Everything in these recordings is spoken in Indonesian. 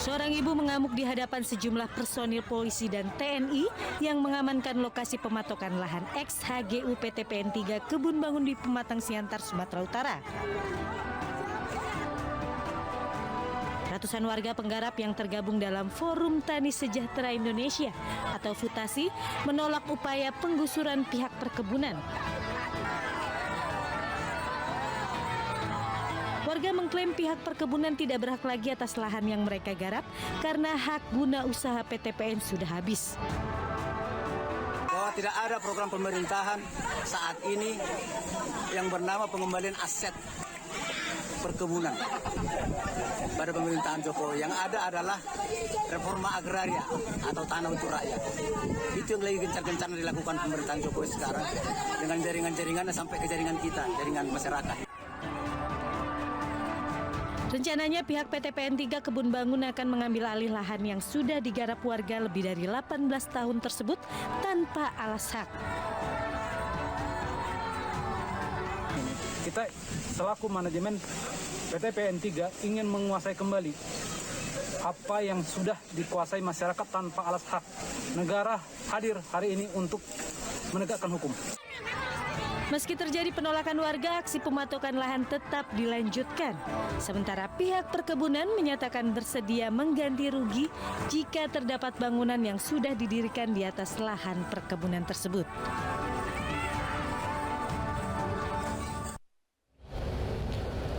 Seorang ibu mengamuk di hadapan sejumlah personil polisi dan TNI yang mengamankan lokasi pematokan lahan ex-HGU PT PN3 Kebun Bangun di Pematang Siantar, Sumatera Utara. Ratusan warga penggarap yang tergabung dalam Forum Tani Sejahtera Indonesia atau FUTASI menolak upaya penggusuran pihak perkebunan. Warga mengklaim pihak perkebunan tidak berhak lagi atas lahan yang mereka garap karena hak guna usaha PT PN sudah habis. Bahwa tidak ada program pemerintahan saat ini yang bernama pengembalian aset perkebunan pada pemerintahan Jokowi. Yang ada adalah reforma agraria atau tanah untuk rakyat. Itu yang lagi gencar-gencarnya dilakukan pemerintahan Jokowi sekarang dengan jaringan-jaringannya sampai ke jaringan kita, jaringan masyarakat. Rencananya pihak PT PN3 Kebun Bangun akan mengambil alih lahan yang sudah digarap warga lebih dari 18 tahun tersebut tanpa alas hak. Kita selaku manajemen PT PN3 ingin menguasai kembali apa yang sudah dikuasai masyarakat tanpa alas hak. Negara hadir hari ini untuk menegakkan hukum. Meski terjadi penolakan warga, aksi pematokan lahan tetap dilanjutkan. Sementara pihak perkebunan menyatakan bersedia mengganti rugi jika terdapat bangunan yang sudah didirikan di atas lahan perkebunan tersebut.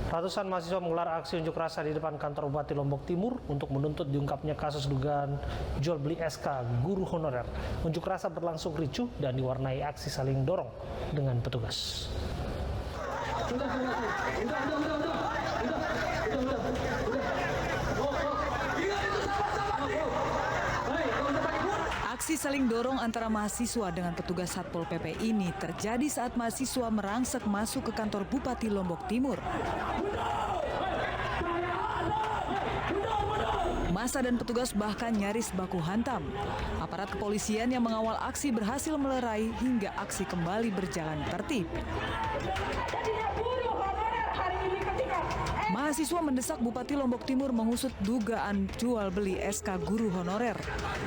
Ratusan mahasiswa menggelar aksi unjuk rasa di depan kantor Bupati Lombok Timur untuk menuntut diungkapnya kasus dugaan jual beli SK guru honorer. Unjuk rasa berlangsung ricuh dan diwarnai aksi saling dorong dengan petugas. Aksi saling dorong antara mahasiswa dengan petugas Satpol PP ini terjadi saat mahasiswa merangsek masuk ke kantor Bupati Lombok Timur. Massa dan petugas bahkan nyaris baku hantam. Aparat kepolisian yang mengawal aksi berhasil melerai hingga aksi kembali berjalan tertib. Mahasiswa mendesak Bupati Lombok Timur mengusut dugaan jual beli SK guru honorer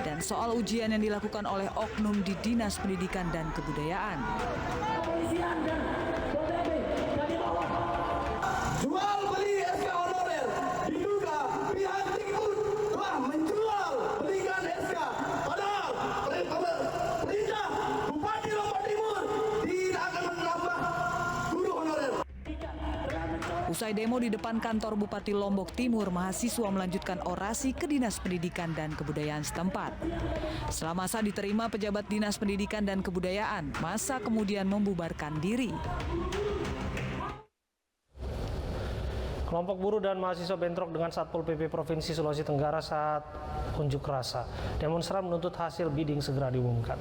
dan soal ujian yang dilakukan oleh oknum di Dinas Pendidikan dan Kebudayaan. Jual beli SK honorer diduga pihak Dikbud telah menjual belikan SK. Padahal perintah Bupati Lombok Timur tidak akan menambah guru honorer. Usai demo di depan kantor Bupati Lombok Timur, mahasiswa melanjutkan orasi ke Dinas Pendidikan dan Kebudayaan setempat. Setelah massa diterima pejabat Dinas Pendidikan dan Kebudayaan, massa kemudian membubarkan diri. Kelompok buruh dan mahasiswa bentrok dengan Satpol PP Provinsi Sulawesi Tenggara saat unjuk rasa. Demonstran menuntut hasil bidding segera diumumkan.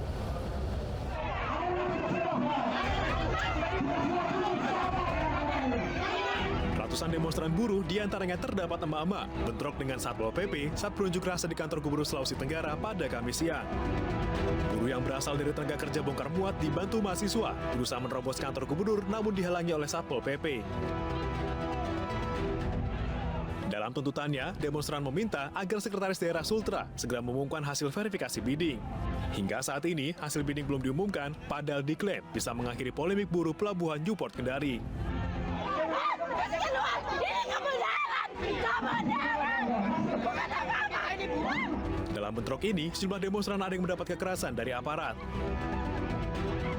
Ratusan demonstran buruh diantaranya terdapat emak-emak bentrok dengan Satpol PP saat berunjuk rasa di kantor Gubernur Sulawesi Tenggara pada Kamis siang. Buruh yang berasal dari tenaga kerja bongkar muat dibantu mahasiswa berusaha menerobos kantor gubernur namun dihalangi oleh Satpol PP. Dalam tuntutannya, demonstran meminta agar Sekretaris Daerah Sultra segera mengumumkan hasil verifikasi bidding. Hingga saat ini, hasil bidding belum diumumkan, padahal diklaim bisa mengakhiri polemik buruh Pelabuhan Newport Kendari. Dalam bentrok ini, sejumlah demonstran ada yang mendapat kekerasan dari aparat.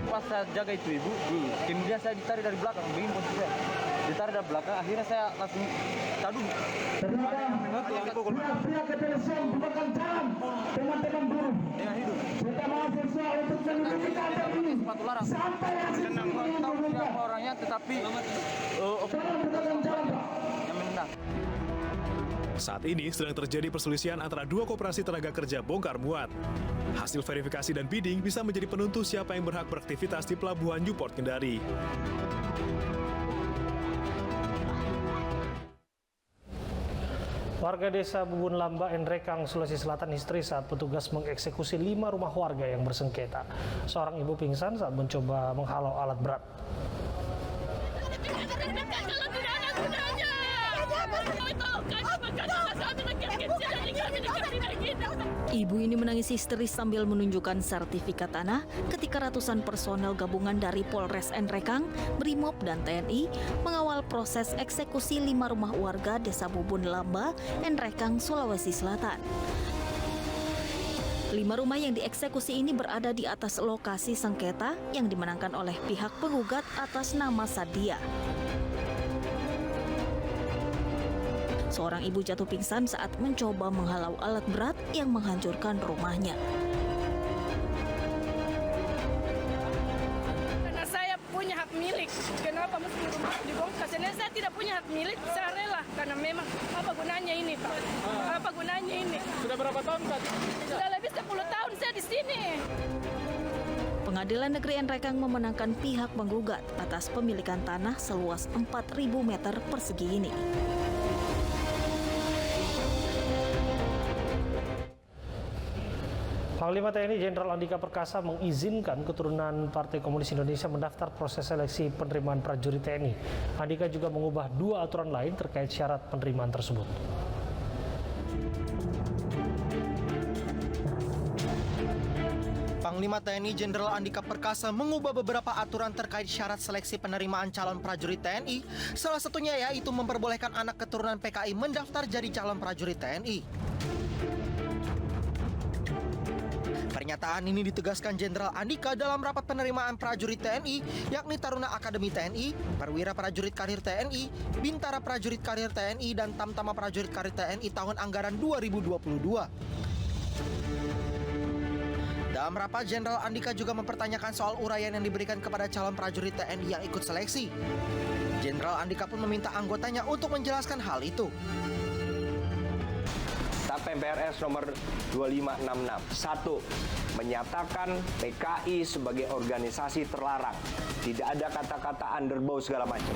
Pas saya jaga itu ibu, kemudian saya ditarik dari belakang, begini posisi saya. Ditarik dari belakang, akhirnya saya langsung cadu. Pihak kepolisian bubarkan jalan teman-teman buruh. Dengan hidup. Kita mahasiswa untuk melindungi kalian ini. Sepatu larang. Sampai hasil ini Tahu siapa orangnya, tetapi bubarkan jalan, Pak. yang menendang. Saat ini sedang terjadi perselisihan antara dua koperasi tenaga kerja bongkar muat. Hasil verifikasi dan bidding bisa menjadi penentu siapa yang berhak beraktivitas di Pelabuhan Newport Kendari. Warga desa Bubun Lamba, Endrekang, Sulawesi Selatan histeris saat petugas mengeksekusi 5 rumah warga yang bersengketa. Seorang ibu pingsan saat mencoba menghalau alat berat. Kalau tidak ada gunanya. Ibu ini menangis histeris sambil menunjukkan sertifikat tanah ketika ratusan personel gabungan dari Polres Nrekang, Brimob, dan TNI mengawal proses eksekusi 5 rumah warga Desa Bubun Lamba, Nrekang, Sulawesi Selatan. 5 rumah yang dieksekusi ini berada di atas lokasi sengketa yang dimenangkan oleh pihak penggugat atas nama Sadia. Seorang ibu jatuh pingsan saat mencoba menghalau alat berat yang menghancurkan rumahnya. Karena saya punya hak milik, kenapa mesti rumah dibongkar? Karena saya tidak punya hak milik, saya rela. Karena memang apa gunanya ini, Pak? Apa gunanya ini? Sudah berapa tahun, Pak? Sudah lebih 10 tahun saya di sini. Pengadilan Negeri Nrekang memenangkan pihak penggugat atas pemilikan tanah seluas 4.000 meter persegi ini. Panglima TNI Jenderal Andika Perkasa mengizinkan keturunan Partai Komunis Indonesia mendaftar proses seleksi penerimaan prajurit TNI. Andika juga mengubah 2 aturan lain terkait syarat penerimaan tersebut. Panglima TNI Jenderal Andika Perkasa mengubah beberapa aturan terkait syarat seleksi penerimaan calon prajurit TNI. Salah satunya yaitu memperbolehkan anak keturunan PKI mendaftar jadi calon prajurit TNI. Pernyataan ini ditegaskan Jenderal Andika dalam rapat penerimaan prajurit TNI, yakni Taruna Akademi TNI, Perwira Prajurit Karir TNI, Bintara Prajurit Karir TNI, dan Tamtama Prajurit Karir TNI tahun anggaran 2022. Dalam rapat, Jenderal Andika juga mempertanyakan soal uraian yang diberikan kepada calon prajurit TNI yang ikut seleksi. Jenderal Andika pun meminta anggotanya untuk menjelaskan hal itu. TAP MPRS nomor 2566. 1. Menyatakan PKI sebagai organisasi terlarang. Tidak ada kata-kata underbow segala macam.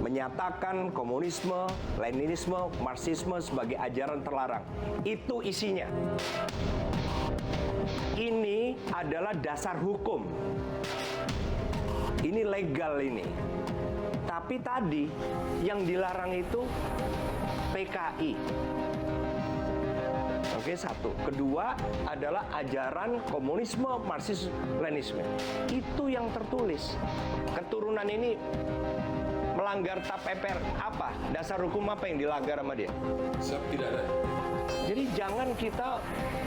Menyatakan komunisme, leninisme, marxisme sebagai ajaran terlarang. Itu isinya. Ini adalah dasar hukum. Ini legal ini. Tapi tadi yang dilarang itu PKI. Oke, 1. Kedua adalah ajaran komunisme, marxisme, leninisme. Itu yang tertulis. Keturunan ini melanggar TAP MPR apa? Dasar hukum apa yang dilanggar sama dia? Tidak ada. Jadi jangan kita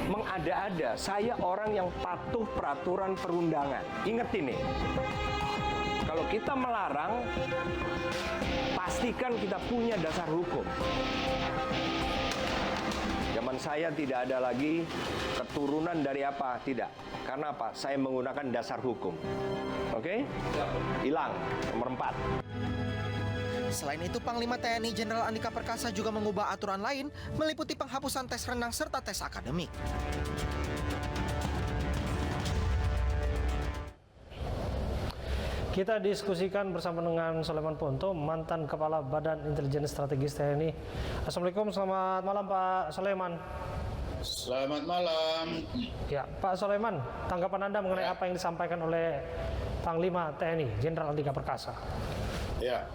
mengada-ada. Saya orang yang patuh peraturan perundangan. Ingat ini. Kalau kita melarang, pastikan kita punya dasar hukum. Zaman saya tidak ada lagi keturunan dari apa, tidak. Karena apa? Saya menggunakan dasar hukum. Oke? Hilang. Nomor 4. Selain itu, Panglima TNI Jenderal Andika Perkasa juga mengubah aturan lain meliputi penghapusan tes renang serta tes akademik. Kita diskusikan bersama dengan Soleman Ponto, mantan Kepala Badan Intelijen Strategis TNI. Assalamualaikum, selamat malam Pak Soleman. Selamat malam. Ya, Pak Soleman, tanggapan Anda mengenai apa yang disampaikan oleh Panglima TNI Jenderal Andika Perkasa? Ya,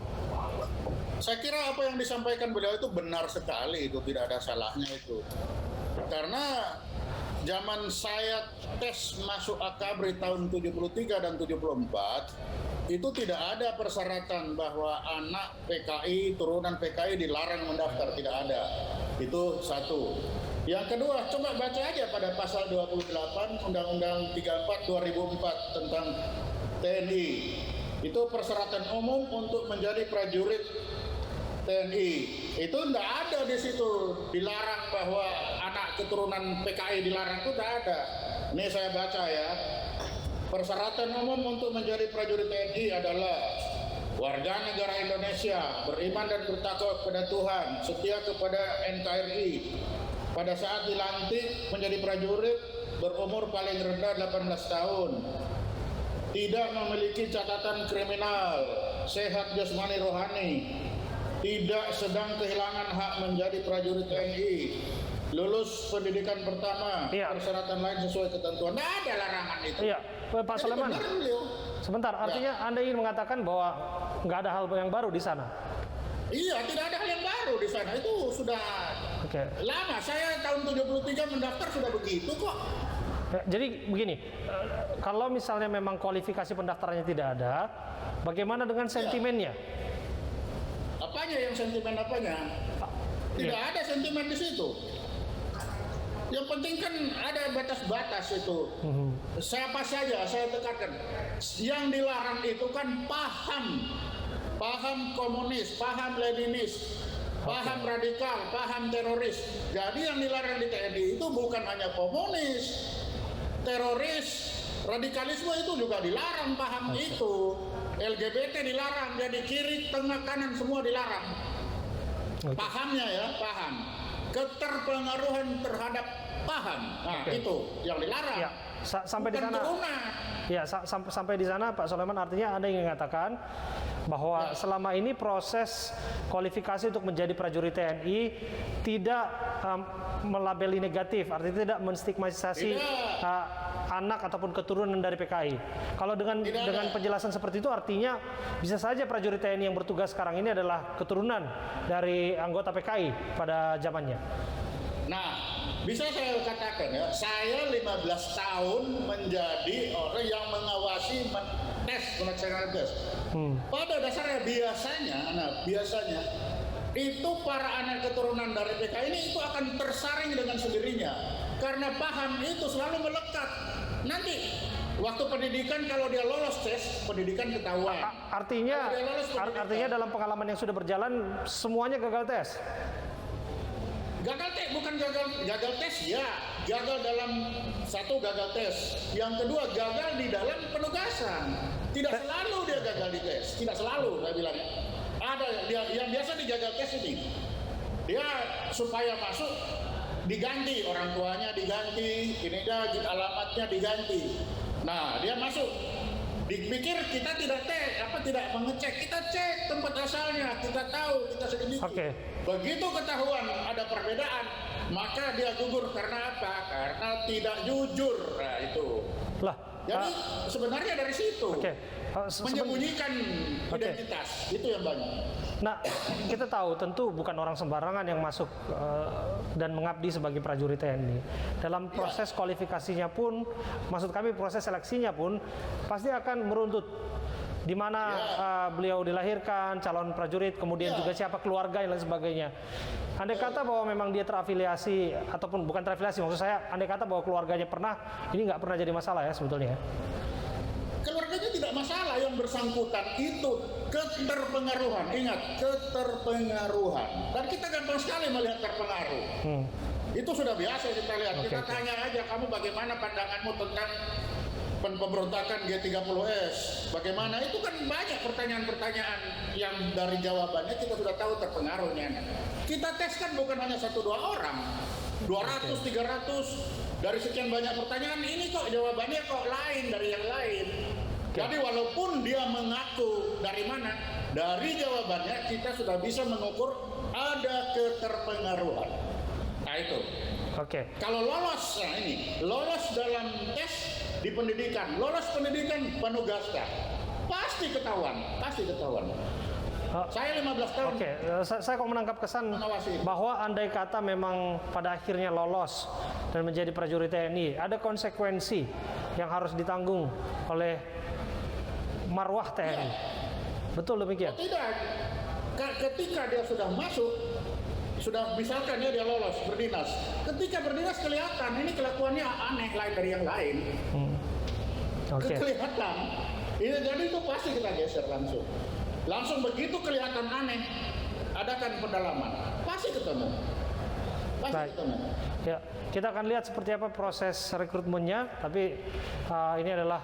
saya kira apa yang disampaikan beliau itu benar sekali, itu tidak ada salahnya itu. Karena zaman saya tes masuk Akabri tahun 73 dan 74, itu tidak ada persyaratan bahwa anak PKI, turunan PKI dilarang mendaftar, tidak ada. Itu 1. Yang kedua, coba baca aja pada pasal 28 Undang-Undang 34 2004 tentang TNI. Itu persyaratan umum untuk menjadi prajurit TNI. Itu tidak ada di situ dilarang bahwa anak keturunan PKI dilarang, itu tidak ada. Ini saya baca ya. Persyaratan umum untuk menjadi prajurit TNI adalah warga negara Indonesia, beriman dan bertakwa kepada Tuhan, setia kepada NKRI. Pada saat dilantik menjadi prajurit, berumur paling rendah 18 tahun. Tidak memiliki catatan kriminal, sehat jasmani rohani, tidak sedang kehilangan hak menjadi prajurit TNI, lulus pendidikan pertama, persyaratan lain sesuai ketentuan. Tidak ada larangan itu. Iya, Pak Soleman. Sebentar, artinya Anda ingin mengatakan bahwa nggak ada hal yang baru di sana? Iya, tidak ada hal yang baru di sana. Itu sudah lama. Saya tahun 73 mendaftar sudah begitu kok. Jadi begini, kalau misalnya memang kualifikasi pendaftarannya tidak ada, bagaimana dengan sentimennya? Apanya yang sentimen apanya? Tidak ada sentimen di situ. Yang penting kan ada batas-batas itu. Siapa saja saya tekankan. Yang dilarang itu kan paham komunis, paham Leninis, paham radikal, paham teroris. Jadi yang dilarang di TNI itu bukan hanya komunis, teroris, radikalisme itu juga dilarang paham itu. LGBT dilarang, jadi kiri, tengah, kanan semua dilarang. Pahamnya ya, paham. Keterpengaruhan terhadap paham. Nah, itu yang dilarang. Ya, sampai di bukan sana. turunan. Ya, sampai di sana Pak Soleman, artinya Anda ingin mengatakan bahwa selama ini proses kualifikasi untuk menjadi prajurit TNI tidak melabeli negatif, artinya tidak menstigmatisasi anak ataupun keturunan dari PKI. Kalau dengan penjelasan seperti itu, artinya bisa saja prajurit TNI yang bertugas sekarang ini adalah keturunan dari anggota PKI pada zamannya. Nah, bisa saya katakan ya, saya 15 tahun menjadi orang yang mengawasi pelaksanaan tes. Pada dasarnya biasanya itu para anak keturunan dari PKI ini itu akan tersaring dengan sendirinya karena paham itu selalu melekat. Nanti waktu pendidikan kalau dia lolos tes pendidikan ketahuan. Artinya dalam pengalaman yang sudah berjalan semuanya gagal tes. Gagal tes bukan gagal tes ya, gagal dalam satu gagal tes. Yang kedua gagal di dalam penugasan. Tidak selalu dia gagal di tes, tidak selalu saya bilang. Ada yang biasa di gagal tes ini. Dia supaya masuk diganti orang tuanya diganti, ini dia alamatnya diganti. Nah, dia masuk. Dipikir kita tidak mengecek, kita cek tempat asalnya, kita tahu, kita selidiki. Begitu ketahuan ada perbedaan, maka dia gugur karena apa? Karena tidak jujur. Nah, itu. Jadi sebenarnya dari situ menyembunyikan identitas, itu yang banyak. Nah, kita tahu tentu bukan orang sembarangan yang masuk dan mengabdi sebagai prajurit TNI. Dalam proses kualifikasinya pun, maksud kami proses seleksinya pun pasti akan meruntut di mana beliau dilahirkan, calon prajurit, kemudian juga siapa keluarga dan lain sebagainya. Andai kata bahwa memang dia terafiliasi ataupun bukan terafiliasi, maksud saya andai kata bahwa keluarganya pernah, ini nggak pernah jadi masalah ya sebetulnya. Keluarganya tidak masalah, yang bersangkutan itu keterpengaruhan. Ingat, keterpengaruhan. Dan kita gampang sekali melihat terpengaruh. Itu sudah biasa kita lihat. Kita tanya aja, kamu bagaimana pandanganmu tentang pemberontakan G30S? Bagaimana? Itu kan banyak pertanyaan-pertanyaan yang dari jawabannya kita sudah tahu terpengaruhnya. Kita tes kan bukan hanya 1-2 orang. 200, 300. Dari sekian banyak pertanyaan ini kok jawabannya kok lain dari yang lain. Jadi walaupun dia mengaku dari mana, dari jawabannya kita sudah bisa mengukur ada keterpengaruhan. Nah itu. Kalau lolos, nah ini, lolos dalam tes di pendidikan, lolos pendidikan penugasan, pasti ketahuan. Saya 15 tahun. Saya kok menangkap kesan bahwa andai kata memang pada akhirnya lolos dan menjadi prajurit TNI, ada konsekuensi yang harus ditanggung oleh marwah TNI. Betul demikian? Tidak. Ketika dia sudah masuk, sudah misalkan dia lolos berdinas. Ketika berdinas kelihatan ini kelakuannya aneh lain dari yang lain. Kelihatan. Jadi itu pasti kita geser langsung. Langsung begitu kelihatan aneh, adakan pendalaman. Pasti ketemu. Ya, kita akan lihat seperti apa proses rekrutmennya. Tapi ini adalah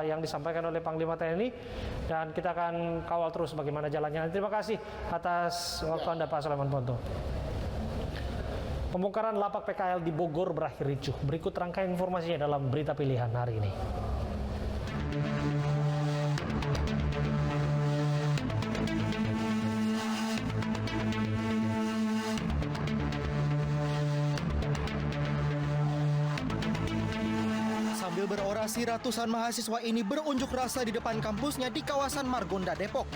yang disampaikan oleh Panglima TNI dan kita akan kawal terus bagaimana jalannya. Terima kasih atas waktu Anda, Pak Soleman Ponto. Pembongkaran lapak PKL di Bogor berakhir ricuh. Berikut rangkaian informasinya dalam berita pilihan hari ini. Sambil berorasi, ratusan mahasiswa ini berunjuk rasa di depan kampusnya di kawasan Margonda, Depok.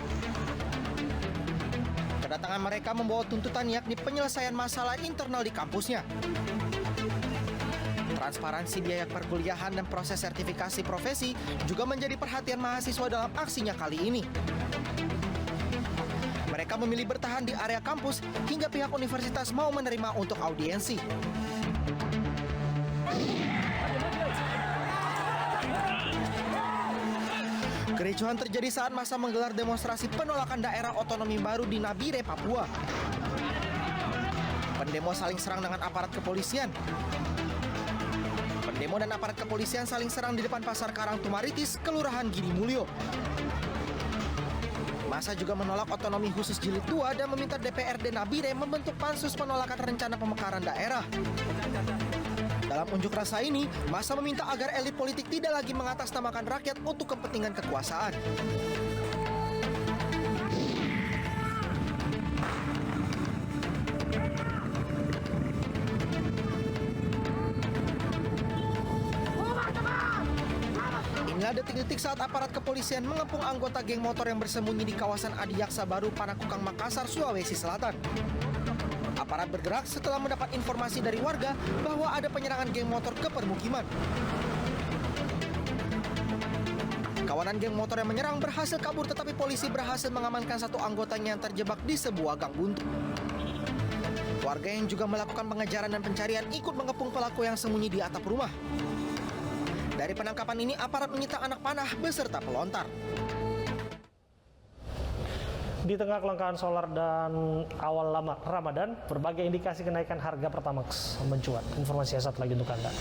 Kedatangan mereka membawa tuntutan yakni penyelesaian masalah internal di kampusnya. Transparansi biaya perkuliahan dan proses sertifikasi profesi juga menjadi perhatian mahasiswa dalam aksinya kali ini. Mereka memilih bertahan di area kampus hingga pihak universitas mau menerima untuk audiensi. Kericuhan terjadi saat massa menggelar demonstrasi penolakan daerah otonomi baru di Nabire, Papua. Pendemo saling serang dengan aparat kepolisian. Pendemo dan aparat kepolisian saling serang di depan Pasar Karang Tumaritis, Kelurahan Giri Mulyo. Massa juga menolak otonomi khusus Jilid 2 dan meminta DPRD Nabire membentuk pansus penolakan rencana pemekaran daerah. Dalam unjuk rasa ini, massa meminta agar elit politik tidak lagi mengatasnamakan rakyat untuk kepentingan kekuasaan. Inilah detik-detik saat aparat kepolisian mengepung anggota geng motor yang bersembunyi di kawasan Adiaksa Baru, Panakukang, Makassar, Sulawesi Selatan. Aparat bergerak setelah mendapat informasi dari warga bahwa ada penyerangan geng motor ke permukiman. Kawanan geng motor yang menyerang berhasil kabur, tetapi polisi berhasil mengamankan satu anggotanya yang terjebak di sebuah gang buntu. Warga yang juga melakukan pengejaran dan pencarian ikut mengepung pelaku yang sembunyi di atap rumah. Dari penangkapan ini, aparat menyita anak panah beserta pelontar. Di tengah kelangkaan solar dan awal Ramadan, berbagai indikasi kenaikan harga Pertamax mencuat. Informasi saat lagi untuk Anda.